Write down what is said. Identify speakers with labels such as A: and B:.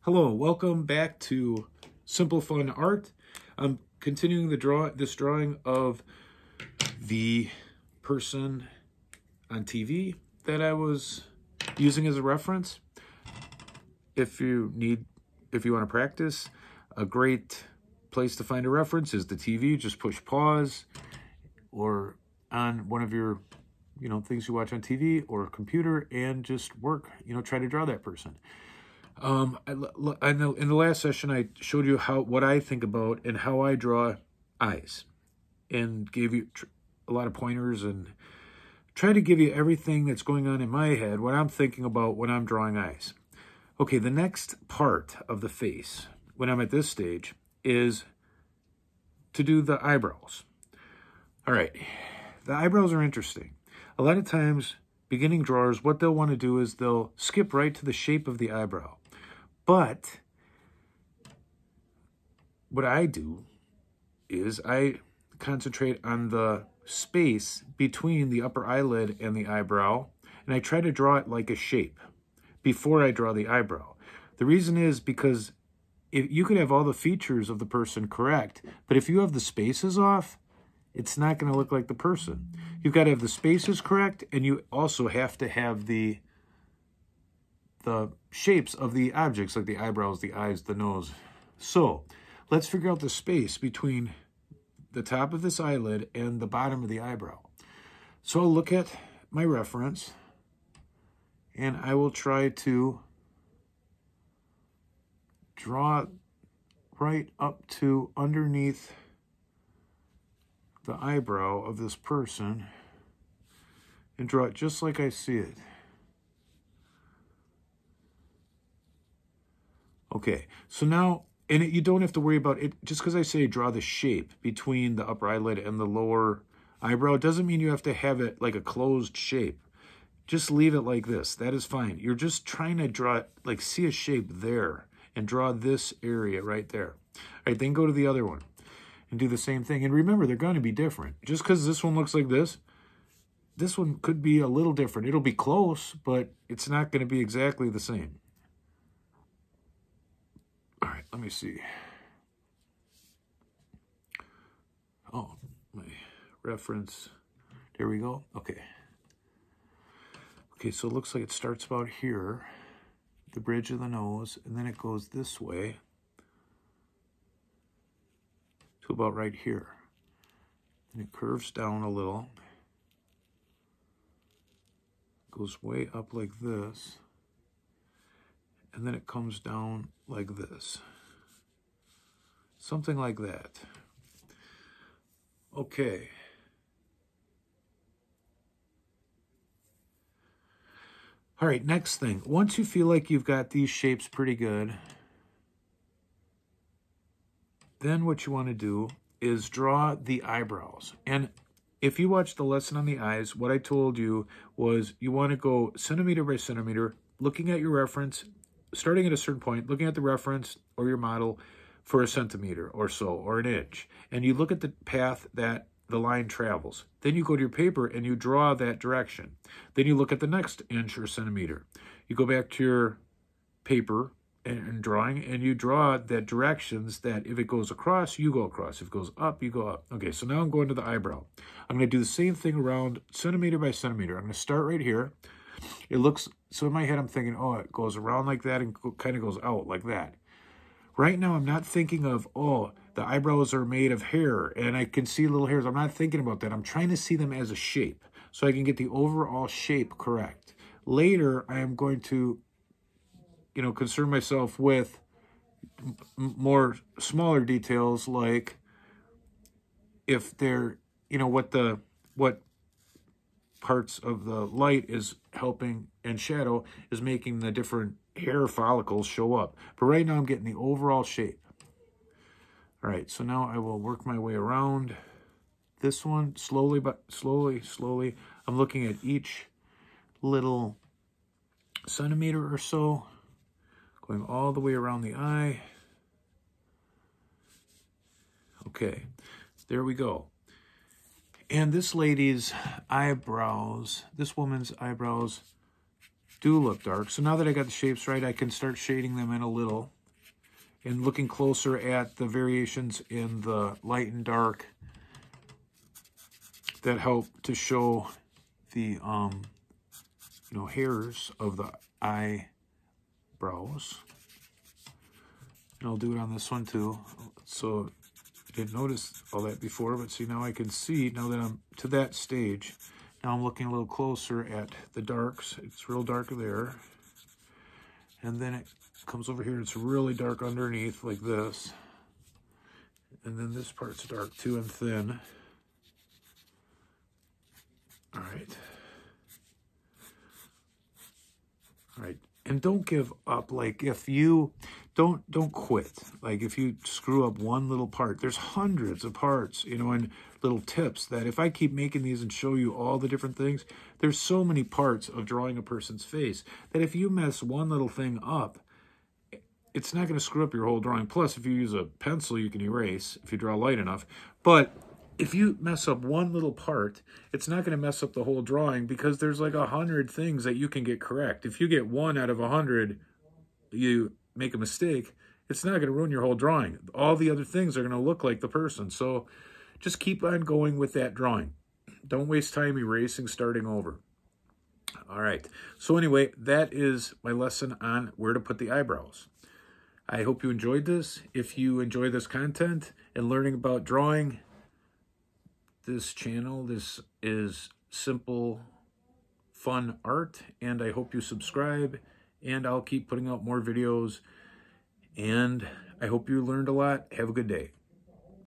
A: Hello, welcome back to Simple Fun Art. I'm continuing this drawing of the person on TV that I was using as a reference. If you want to practice, a great place to find a reference is the TV. Just push pause or on one of your things you watch on TV or computer and just work, try to draw that person. I know in the last session I showed you what I think about and how I draw eyes, and gave you a lot of pointers and try to give you everything that's going on in my head, what I'm thinking about when I'm drawing eyes. Okay, the next part of the face, when I'm at this stage, is to do the eyebrows. All right, the eyebrows are interesting. A lot of times, beginning drawers, what they'll want to do is they'll skip right to the shape of the eyebrow. But what I do is I concentrate on the space between the upper eyelid and the eyebrow, and I try to draw it like a shape before I draw the eyebrow. The reason is because you could have all the features of the person correct, but if you have the spaces off, it's not going to look like the person. You've got to have the spaces correct, and you also have to have the shapes of the objects, like the eyebrows, the eyes, the nose. So let's figure out the space between the top of this eyelid and the bottom of the eyebrow. So I'll look at my reference, and I will try to draw right up to underneath the eyebrow of this person and draw it just like I see it. Okay, so now, and you don't have to worry about it. Just because I say draw the shape between the upper eyelid and the lower eyebrow, it doesn't mean you have to have it like a closed shape. Just leave it like this. That is fine. You're just trying to draw, like, see a shape there and draw this area right there. All right, then go to the other one and do the same thing. And remember, they're going to be different. Just because this one looks like this one could be a little different. It'll be close, but it's not going to be exactly the same. All right, let me see. Oh, my reference. There we go. Okay. Okay, so it looks like it starts about here, the bridge of the nose, and then it goes this way to about right here. And it curves down a little. Goes way up like this. And then it comes down like this. Something like that. Okay. All right, next thing. Once you feel like you've got these shapes pretty good, then what you want to do is draw the eyebrows. And if you watch the lesson on the eyes, what I told you was you want to go centimeter by centimeter, looking at your reference, starting at a certain point, looking at the reference or your model for a centimeter or so, or an inch. And you look at the path that the line travels. Then you go to your paper and you draw that direction. Then you look at the next inch or centimeter. You go back to your paper and drawing, and you draw that directions that if it goes across, you go across. If it goes up, you go up. Okay, so now I'm going to the eyebrow. I'm going to do the same thing around centimeter by centimeter. I'm going to start right here. It looks, so in my head I'm thinking, oh, it goes around like that and kind of goes out like that. Right now I'm not thinking of, oh, the eyebrows are made of hair and I can see little hairs. I'm not thinking about that. I'm trying to see them as a shape so I can get the overall shape correct. Later, I am going to, concern myself with more smaller details, like if they're, what parts of the light is helping and shadow is making the different hair follicles show up. But right now I'm getting the overall shape. All right, so now I will work my way around this one slowly, but slowly. I'm looking at each little centimeter or so, going all the way around the eye. Okay, there we go. And this lady's eyebrows, this woman's eyebrows do look dark. So now that I got the shapes right, I can start shading them in a little. and looking closer at the variations in the light and dark that help to show the hairs of the eyebrows. And I'll do it on this one too. So I didn't notice all that before, but see, now I can see, now that I'm to that stage, now I'm looking a little closer at the darks. It's real dark there. And then it comes over here, it's really dark underneath like this. And then this part's dark too and thin. All right. All right. And don't give up. Like, if you don't quit. Like, if you screw up one little part, there's hundreds of parts, and little tips that if I keep making these and show you all the different things, there's so many parts of drawing a person's face that if you mess one little thing up, it's not going to screw up your whole drawing. Plus, if you use a pencil, you can erase if you draw light enough. But if you mess up one little part, it's not going to mess up the whole drawing because there's like 100 things that you can get correct. If you get 1 out of 100, you make a mistake, it's not going to ruin your whole drawing. All the other things are going to look like the person. So just keep on going with that drawing. Don't waste time erasing, starting over. All right. So anyway, that is my lesson on where to put the eyebrows. I hope you enjoyed this. If you enjoy this content and learning about drawing, this channel, this is simple, fun art, and I hope you subscribe, and I'll keep putting out more videos, and I hope you learned a lot. Have a good day.